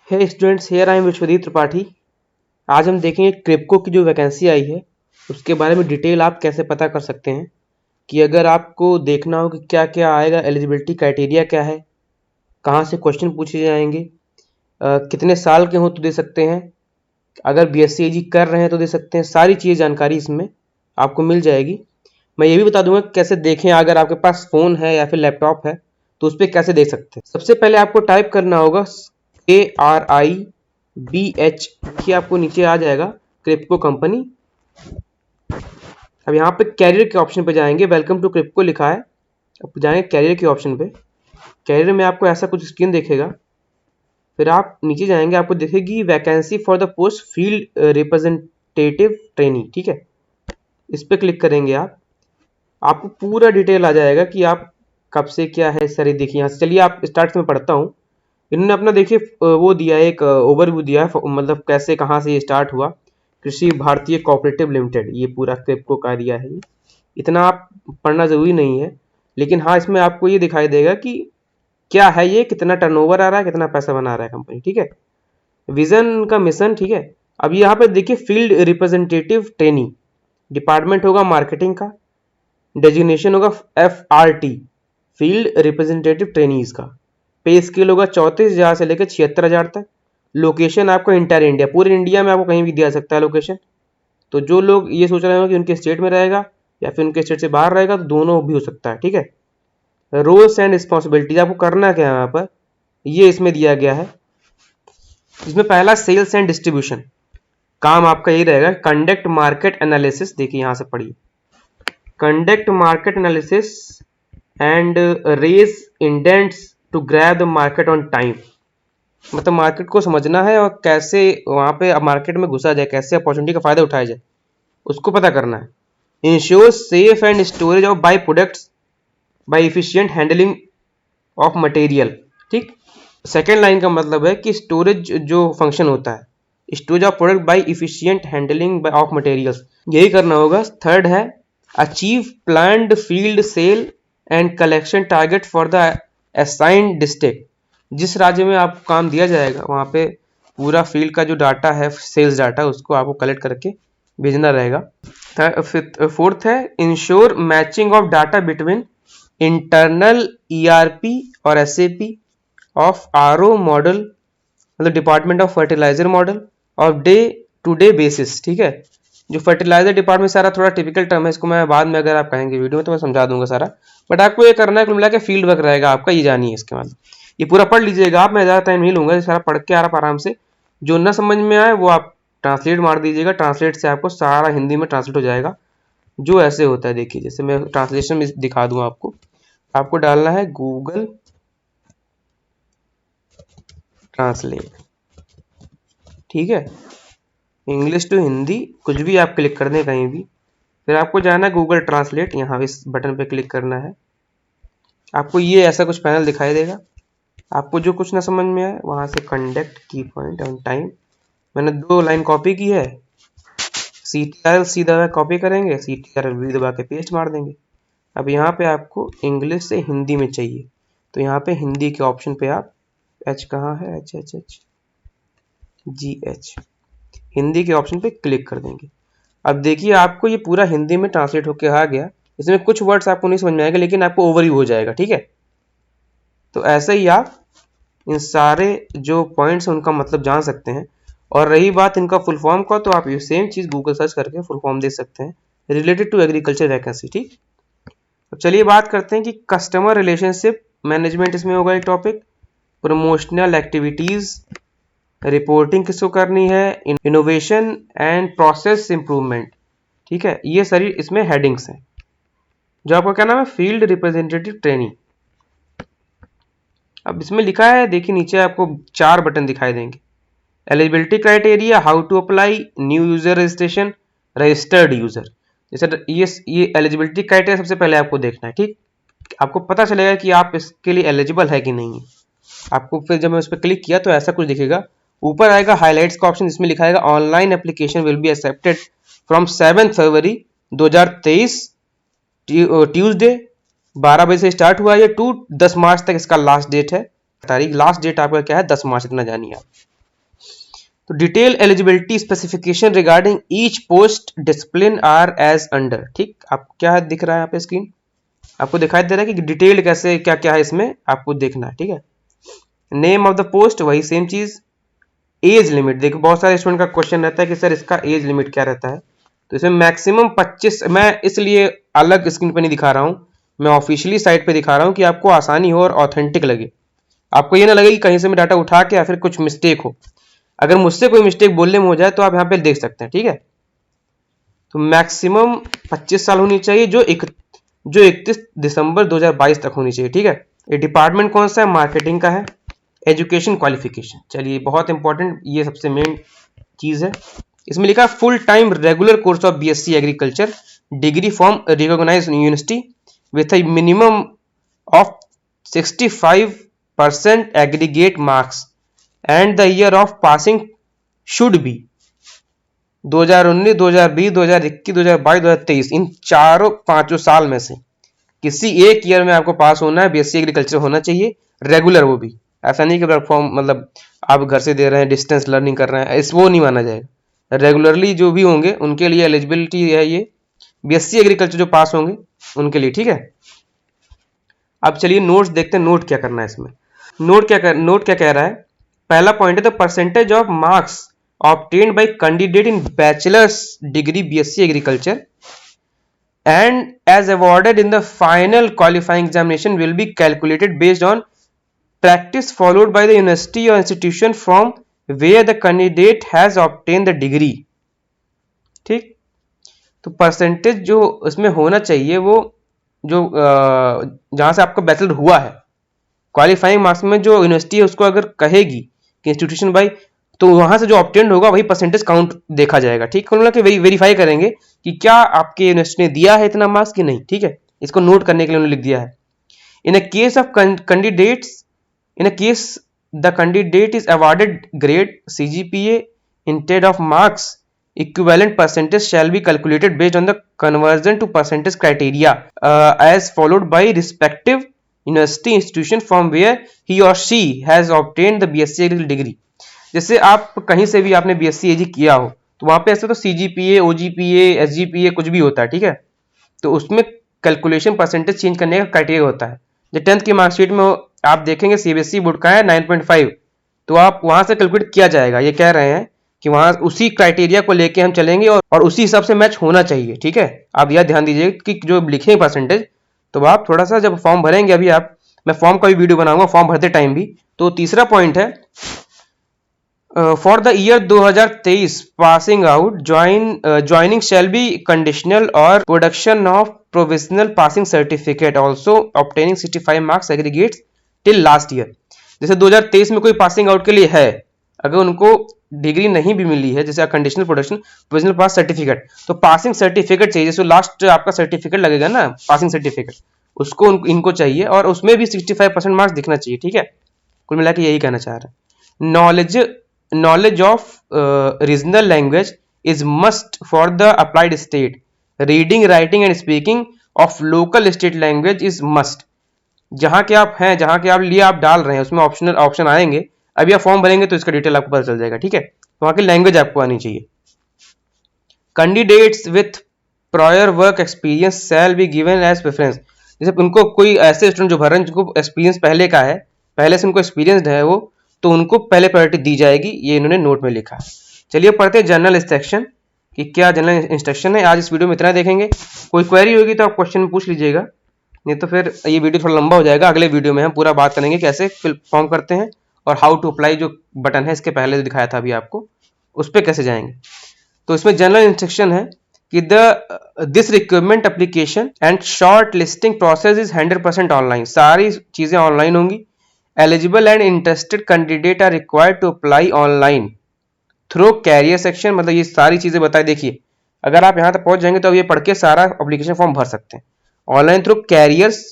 Hey students, here I am Vishwadeep Tripathi. आज हम देखेंगे क्रिप्को की जो वैकेंसी आई है उसके बारे में डिटेल आप कैसे पता कर सकते हैं कि अगर आपको देखना हो कि क्या क्या आएगा, एलिजिबिलिटी क्राइटेरिया क्या है, कहाँ से क्वेश्चन पूछे जाएंगे, कितने साल के हो तो दे सकते हैं, अगर बीएससी एजी कर रहे हैं तो दे सकते हैं। सारी चीज़ जानकारी इसमें आपको मिल जाएगी। मैं ये भी बता दूंगा कि कैसे देखें, अगर आपके पास फ़ोन है या फिर लैपटॉप है तो उस पर कैसे देख सकते हैं। सबसे पहले आपको टाइप करना होगा ARIBH, देखिए आपको नीचे आ जाएगा क्रिप्को कंपनी। अब यहाँ पे कैरियर के ऑप्शन पे जाएंगे, वेलकम टू क्रिप्को लिखा है। अब जाएंगे कैरियर के ऑप्शन पे। कैरियर में आपको ऐसा कुछ स्क्रीन दिखेगा, फिर आप नीचे जाएंगे, आपको दिखेगी vacancy for the post field representative trainee. ठीक है, इस पर क्लिक करेंगे आपको पूरा डिटेल आ जाएगा कि आप कब से क्या है। सारी देखिए यहाँ से, चलिए आप स्टार्ट में पढ़ता हूँ। इन्होंने अपना देखिए वो दिया है, एक ओवरव्यू दिया है, मतलब कैसे कहाँ से ये स्टार्ट हुआ। कृषि भारतीय कोऑपरेटिव लिमिटेड, ये पूरा क्रिप्को का दिया है। इतना आप पढ़ना जरूरी नहीं है, लेकिन हाँ इसमें आपको ये दिखाई देगा कि क्या है ये, कितना टर्नओवर आ रहा है, कितना पैसा बना रहा है कंपनी। ठीक है, विजन का मिशन। ठीक है, अब यहाँ पे देखिए फील्ड रिप्रेजेंटेटिव ट्रेनी, डिपार्टमेंट होगा मार्केटिंग का, डेजिग्नेशन होगा FRT, फील्ड रिप्रेजेंटेटिव ट्रेनीज का। पे स्केल होगा 34,000 से लेकर 76,000 तक। लोकेशन आपको इंटर इंडिया, पूरे इंडिया में आपको कहीं भी दिया सकता है लोकेशन। तो जो लोग ये सोच रहे हो कि उनके स्टेट में रहेगा या फिर उनके स्टेट से बाहर रहेगा, तो दोनों भी हो सकता है। ठीक है, रोल्स एंड रिस्पॉन्सिबिलिटीज आपको करना क्या है यहाँ पर, ये इसमें दिया गया है। इसमें पहला सेल्स एंड डिस्ट्रीब्यूशन, काम आपका यही रहेगा। कंडक्ट मार्केट एनालिसिस, देखिए यहाँ से पढ़िए, conduct market analysis and raise indents to grab the market on time. मतलब मार्केट को समझना है और कैसे वहाँ पे मार्केट में घुसा जाए, कैसे अपॉर्चुनिटी का फायदा उठाया जाए, उसको पता करना है। Ensure safe and storage of by products by efficient handling of material. ठीक, सेकेंड लाइन का मतलब है कि स्टोरेज जो फंक्शन होता है, storage of product by efficient handling of materials, यही करना होगा। थर्ड है achieve planned field sale and collection target for the assigned district. जिस राज्य में आपको काम दिया जाएगा वहाँ पे पूरा फील्ड का जो डाटा है, सेल्स डाटा, उसको आपको कलेक्ट करके भेजना रहेगा। फोर्थ है ensure matching of data between internal ERP और SAP ऑफ RO मॉडल, मतलब department of fertiliser model of day to day basis. ठीक है, जो फर्टिलाइजर डिपार्टमेंट, सारा थोड़ा टिपिकल टर्म है, इसको मैं बाद में अगर आप कहेंगे वीडियो में तो मैं समझा दूंगा सारा, बट आपको ये करना है कुल मिला के फील्ड वर्क रहेगा आपका, ये जानिए इसके बाद। ये पूरा पढ़ लीजिएगा आप, मैं ज़्यादा टाइम नहीं लूंगा, सारा पढ़ के आप आराम से, जो ना समझ में आए वो आप ट्रांसलेट मार दीजिएगा। ट्रांसलेट से आपको सारा हिंदी में ट्रांसलेट हो जाएगा। जो ऐसे होता है, देखिए जैसे मैं ट्रांसलेशन में दिखा दूँ आपको डालना है गूगल ट्रांसलेट। ठीक है, इंग्लिश टू हिंदी, कुछ भी आप क्लिक कर दें कहीं भी, फिर आपको जाना है गूगल ट्रांसलेट, यहाँ इस बटन पे क्लिक करना है। आपको ये ऐसा कुछ पैनल दिखाई देगा। आपको जो कुछ ना समझ में आए वहां से कंडक्ट की पॉइंट ऑन टाइम, मैंने 2 लाइन कॉपी की है, CTRL C दबा कॉपी करेंगे, CTRL V दबा के पेस्ट मार देंगे। अब यहाँ पे आपको इंग्लिश से हिंदी में चाहिए, तो यहाँ पे हिंदी के ऑप्शन पे आप H कहाँ है, HHHGH, हिंदी के ऑप्शन पे क्लिक कर देंगे। अब देखिए आपको ये पूरा हिंदी में ट्रांसलेट होकर आ गया। इसमें कुछ वर्ड्स आपको नहीं समझ में आएगा, लेकिन आपको ओवरव्यू हो जाएगा। ठीक है, तो ऐसे ही आप इन सारे जो पॉइंट्स हैं उनका मतलब जान सकते हैं। और रही बात इनका फुल फॉर्म का, तो आप ये सेम चीज गूगल सर्च करके फुल फॉर्म दे सकते हैं, रिलेटेड टू एग्रीकल्चर वैकेंसी। ठीक, अब चलिए बात करते हैं कि कस्टमर रिलेशनशिप मैनेजमेंट इसमें होगा एक टॉपिक, प्रमोशनल एक्टिविटीज, रिपोर्टिंग किसको करनी है, इनोवेशन एंड प्रोसेस इंप्रूवमेंट। ठीक है, ये सारी इसमें हेडिंग्स हैं। जो आपका क्या नाम है, फील्ड रिप्रेजेंटेटिव ट्रेनिंग। अब इसमें लिखा है, देखिए नीचे आपको 4 बटन दिखाई देंगे। Eligibility criteria, how to apply, new user registration, registered user. जैसे ये एलिजिबिलिटी क्राइटेरिया सबसे पहले आपको देखना है। ठीक, आपको पता चलेगा कि आप इसके लिए एलिजिबल है कि नहीं है। आपको फिर जब मैं उस पर क्लिक किया तो ऐसा कुछ दिखेगा, ऊपर आएगा हाईलाइट्स का ऑप्शन, इसमें लिखा है online application will be accepted from 7 February 2023 Tuesday 12 बजे से स्टार्ट हुआ है, 10 मार्च तक इसका लास्ट डेट है। तारीख लास्ट डेट आपका क्या है, 10 मार्च, इतना जानिए आप। तो detail eligibility specification regarding each post discipline are as under. ठीक, आपको क्या दिख रहा है यहाँ पे स्क्रीन, आपको दिखाई दे रहा है कि डिटेल कैसे क्या क्या है इसमें आपको देखना है। ठीक है, नेम ऑफ द पोस्ट वही सेम चीज, एज लिमिट देखो बहुत सारे स्टूडेंट का क्वेश्चन रहता है कि सर इसका एज लिमिट क्या रहता है, तो इसमें मैक्सिमम 25, मैं इसलिए अलग स्क्रीन पे नहीं दिखा रहा हूँ, मैं ऑफिशियली साइट पे दिखा रहा हूँ कि आपको आसानी हो और ऑथेंटिक लगे, आपको ये ना लगे कि कहीं से मैं डाटा उठा के या फिर कुछ मिस्टेक हो। अगर मुझसे कोई मिस्टेक बोलने में हो जाए तो आप यहाँ पे देख सकते हैं। ठीक है, तो मैक्सिमम 25 साल होनी चाहिए जो 31 दिसंबर 2022 तक होनी चाहिए। ठीक है, ये डिपार्टमेंट कौन सा है, मार्केटिंग का है। एजुकेशन क्वालिफिकेशन, चलिए बहुत इंपॉर्टेंट, ये सबसे मेन चीज है। इसमें लिखा है full time regular course of BSc agriculture, degree from recognised university with a minimum of 65% aggregate marks and the year of passing should be 2019, 2020, 2021, 2022, 2023, इन चारों पांचों साल में से किसी एक ईयर में आपको पास होना है, बीएससी एग्रीकल्चर होना चाहिए, रेगुलर, वो भी ऐसा नहीं कि प्लेटफॉर्म मतलब आप घर से दे रहे हैं, डिस्टेंस लर्निंग कर रहे हैं, इस वो नहीं माना जाएगा। रेगुलरली जो भी होंगे उनके लिए एलिजिबिलिटी है ये बीएससी एग्रीकल्चर जो पास होंगे उनके लिए। ठीक है, अब चलिए नोट्स देखते हैं, नोट क्या करना है इसमें। नोट क्या कह रहा है, पहला पॉइंट है the percentage of marks obtained by candidate in bachelor's degree BSc agriculture and as awarded in the final qualifying examination will be calculated based on practice followed by the university or institution from where the candidate has obtained the degree। ठीक, तो percentage जो उसमें होना चाहिए वो जो जहां से आपका बैचलर हुआ है, क्वालिफाइंग मार्क्स में जो यूनिवर्सिटी है उसको अगर कहेगी कि इंस्टीट्यूशन बाई, तो वहां से जो ऑब्टेंड होगा वही परसेंटेज काउंट देखा जाएगा। ठीक, कुल मिला के वेरीफाई करेंगे कि क्या आपके यूनिवर्सिटी ने दिया है इतना मार्क्स कि नहीं। ठीक है, इसको नोट करने के लिए उन्होंने लिख दिया है। In a case of candidates, in a case the candidate is awarded grade CGPA instead of marks equivalent percentage shall be calculated based on the conversion to percentage criteria as followed by respective university institution from where he or she has obtained the BSc agriculture degree। जैसे आप कहीं से भी आपने BSc एजी किया हो तो वहां पे ऐसे तो सीजीपीए, ओजीपीए, एसजीपीए कुछ भी होता है। ठीक है, तो उसमें कैलकुलेशन परसेंटेज चेंज करने का क्राइटेरिया होता है। जो 10th की मार्कशीट में आप देखेंगे सीबीएसई बोर्ड का है 9.5, तो आप वहां से कैलकुलेट किया जाएगा। ये कह रहे हैं कि वहां उसी क्राइटेरिया को लेके हम चलेंगे और उसी हिसाब से मैच होना चाहिए। ठीक है, आप यह ध्यान दीजिए कि जो लिखेंगे परसेंटेज, तो आप थोड़ा सा जब फॉर्म भरेंगे, अभी आप मैं फॉर्म का भी वीडियो बनाऊंगा फॉर्म भरते टाइम भी। तो तीसरा पॉइंट है for the year 2023 passing out joining shall be conditional और production of provisional passing certificate also obtaining 65 marks aggregates till last year. जैसे 2023 में कोई पासिंग आउट के लिए है, अगर उनको डिग्री नहीं भी मिली है, जैसे कंडीशनल प्रोडक्शन प्रोविजनल पास सर्टिफिकेट, तो पासिंग सर्टिफिकेट चाहिए। जैसे लास्ट आपका सर्टिफिकेट लगेगा ना, पासिंग सर्टिफिकेट, उसको इनको चाहिए और उसमें भी 65% मार्क्स दिखना चाहिए। ठीक है, कुल मिला के यही कहना चाह रहे हैं। knowledge of regional language is must for the applied state, reading writing and speaking of local state language is must। जहां के आप हैं, जहां के आप लिए आप डाल रहे हैं उसमें ऑप्शन आएंगे, अभी आप फॉर्म भरेंगे तो इसका डिटेल आपको पता चल जाएगा। ठीक है, तो वहां की लैंग्वेज आपको आनी चाहिए। Candidates with prior work experience shall be given as preference. जैसे उनको कोई ऐसे स्टूडेंट जो भर रहे हैं जिनको एक्सपीरियंस पहले का है, पहले से उनको एक्सपीरियंस है वो, तो उनको पहले प्रायोरिटी दी जाएगी, ये इन्होंने नोट में लिखा है। चलिए पढ़ते हैं जनरल इंस्ट्रक्शन कि क्या जनरल इंस्ट्रक्शन है। आज इस वीडियो में इतना देखेंगे, कोई क्वेरी होगी तो आप क्वेश्चन में पूछ लीजिएगा, नहीं तो फिर ये वीडियो थोड़ा लंबा हो जाएगा। अगले वीडियो में हम पूरा बात करेंगे कैसे फिल फॉर्म करते हैं और हाउ टू अप्लाई जो बटन है इसके पहले जो दिखाया था अभी आपको, उस पर कैसे जाएंगे। तो इसमें जनरल इंस्ट्रक्शन है कि this requirement application and short listing process is 100% online, सारी चीजें ऑनलाइन होंगी। Eligible and interested candidate are required to apply online through career section, मतलब ये सारी चीजें बताए। देखिए अगर आप यहां तक पहुंच जाएंगे तो अब ये पढ़ के सारा एप्लीकेशन फॉर्म भर सकते हैं online through careers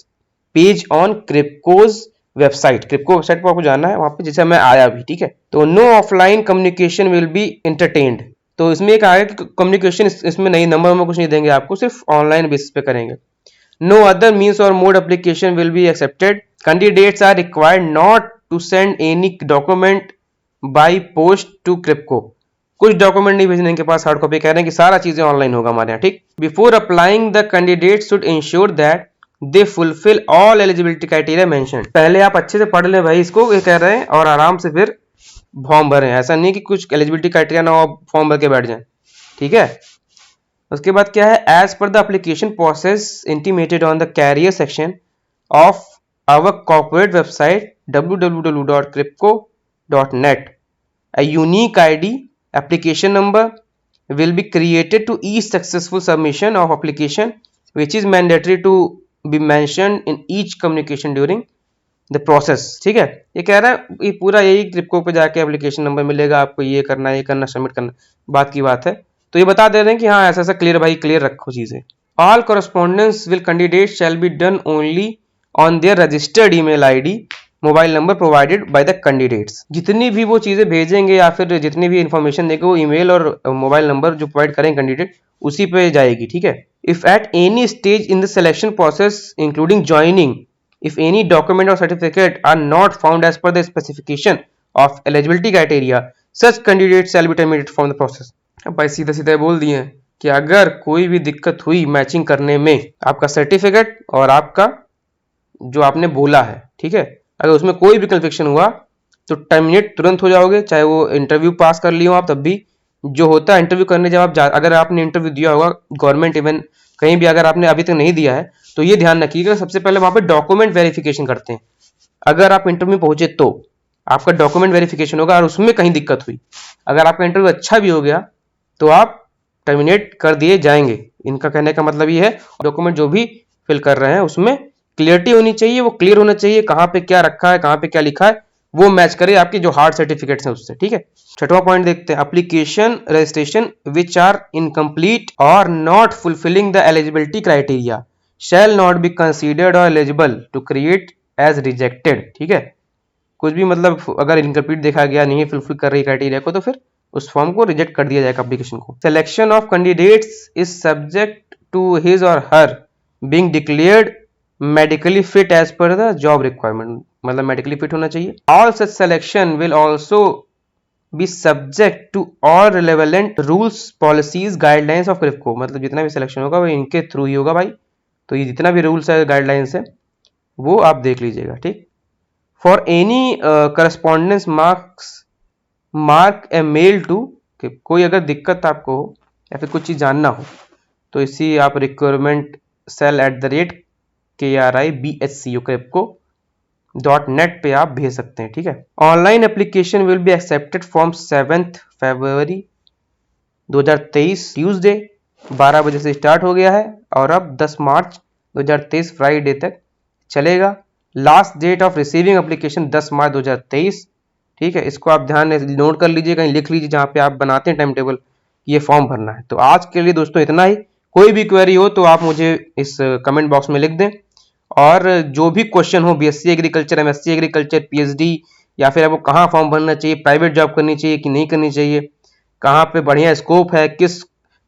page on Kribhco's website. Kribhco website पर आपको जाना है, वहां पे जैसे मैं आया भी। ठीक है, तो no offline communication will be entertained, तो इसमें एक आया कि कम्युनिकेशन इसमें नहीं, नंबर में कुछ नहीं देंगे आपको, सिर्फ ऑनलाइन बेसिस पे करेंगे। नो अदर मीन्स और mode application will be accepted. Candidates are required not to send any document by post to Kribhco. कुछ डॉक्यूमेंट नहीं भेजने के पास हार्ड कॉपी, कह रहे हैं कि सारा चीजें ऑनलाइन होगा हमारे यहाँ, ठीक। Before applying the candidate should ensure that they fulfil all eligibility criteria mentioned. पहले आप अच्छे से पढ़ ले भाई इसको, ये कह रहे हैं, और आराम से फिर फॉर्म भरें। ऐसा नहीं कि कुछ एलिजिबिलिटी क्राइटेरिया ना हो फॉर्म भर के बैठ जाए, ठीक है। उसके बाद क्या है, as per the application process intimated on the career section of our corporate website www.crypco.net, a unique ID application number will be created to each successful submission of application, which is mandatory to be mentioned in each communication during the process। ठीक है, ये कह रहा है ये पूरा यही क्रिप्को पे जाके एप्लीकेशन नंबर मिलेगा आपको, ये करना सबमिट करना, बात की बात है। तो ये बता दे रहे हैं कि हाँ ऐसा ऐसा क्लियर भाई, क्लियर रखो चीजें। All correspondence will candidate shall be done only on their registered email ID mobile number provided by the candidates. जितनी भी वो चीजें भेजेंगे या फिर जितनी भी इंफॉर्मेशन देंगे वो ईमेल और मोबाइल नंबर जो प्रोवाइड करेंगे कैंडिडेट उसी पे जाएगी, ठीक है। If at any stage in the selection process including joining, if any document or certificate are not found as per the specification of eligibility criteria, such candidates shall be terminated from the process। अब भाई सीधा सीधा बोल दिए कि अगर कोई भी दिक्कत हुई मैचिंग करने में, आपका सर्टिफिकेट और आपका जो आपने बोला है, ठीक है, अगर उसमें कोई भी कन्फ्लिक्शन हुआ तो टर्मिनेट तुरंत हो जाओगे, चाहे वो इंटरव्यू पास कर लियो आप तब भी। जो होता है इंटरव्यू करने जब आप अगर आपने इंटरव्यू दिया होगा गवर्नमेंट इवन कहीं भी, अगर आपने अभी तक नहीं दिया है तो ये ध्यान रखिएगा, सबसे पहले वहां पे डॉक्यूमेंट वेरिफिकेशन करते हैं। अगर आप इंटरव्यू में पहुंचे तो आपका डॉक्यूमेंट वेरिफिकेशन होगा, और उसमें कहीं दिक्कत हुई, अगर आपका इंटरव्यू अच्छा भी हो गया तो आप टर्मिनेट कर दिए जाएंगे। इनका कहने का मतलब ये है डॉक्यूमेंट जो भी फिल कर रहे हैं उसमें क्लियरिटी होनी चाहिए, वो क्लियर होना चाहिए, कहाँ पे क्या रखा है, कहाँ पे क्या लिखा है, वो मैच करे आपके जो हार्ड सर्टिफिकेट्स हैं उससे, ठीक है। छठवां पॉइंट देखते हैं, application registration which are incomplete और not fulfilling the eligibility criteria shall not be considered और eligible to create as rejected, ठीक है। कुछ भी मतलब अगर इनकम्प्लीट देखा गया, नहीं फुलफिल कर रही क्राइटेरिया को, तो फिर उस फॉर्म को रिजेक्ट कर दिया जाएगा एप्लीकेशन को। Selection of candidates is subject to his और her being declared medically fit as per the job requirement, मतलब मेडिकली फिट होना चाहिए। All such selection will also be subject to all relevant rules policies guidelines of Kribhco, मतलब जितना भी selection होगा वो इनके थ्रू ही होगा भाई। तो ये जितना भी रूल्स है गाइडलाइंस है वो आप देख लीजिएगा, ठीक। For any correspondence mark a mail to, कोई अगर दिक्कत आपको हो या फिर कुछ चीज जानना हो तो इसी आप रिक्वायरमेंट cell@KRIBHCO क्रिप्को.net पे आप भेज सकते हैं, ठीक है। Online application will be accepted from 7 February 2023 Tuesday 12 बजे से स्टार्ट हो गया है और अब 10 मार्च 2023 फ्राइडे तक चलेगा। Last date of receiving application 10 March 2023, ठीक है। इसको आप ध्यान नोट कर लीजिए, कहीं लिख लीजिए जहां पे आप बनाते हैं टाइम टेबल, ये फॉर्म भरना है। तो आज के लिए दोस्तों इतना ही। कोई भी क्वेरी हो तो आप मुझे इस कमेंट बॉक्स में लिख दें, और जो भी क्वेश्चन हो BSc agriculture, MSc agriculture, PhD, या फिर आपको कहाँ फॉर्म भरना चाहिए, प्राइवेट जॉब करनी चाहिए कि नहीं करनी चाहिए, कहाँ पे बढ़िया स्कोप है, किस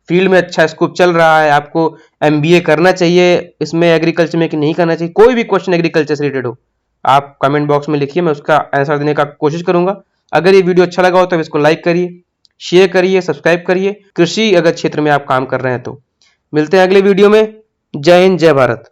फील्ड में अच्छा स्कोप चल रहा है, आपको एमबीए करना चाहिए इसमें एग्रीकल्चर में कि नहीं करना चाहिए, कोई भी क्वेश्चन एग्रीकल्चर से रिलेटेड हो आप कमेंट बॉक्स में लिखिए, मैं उसका आंसर देने का कोशिश करूंगा। अगर ये वीडियो अच्छा लगा हो तो इसको लाइक करिए, शेयर करिए, सब्सक्राइब करिए। कृषि अगर क्षेत्र में आप काम कर रहे हैं तो मिलते हैं अगले वीडियो में। जय हिंद, जय भारत।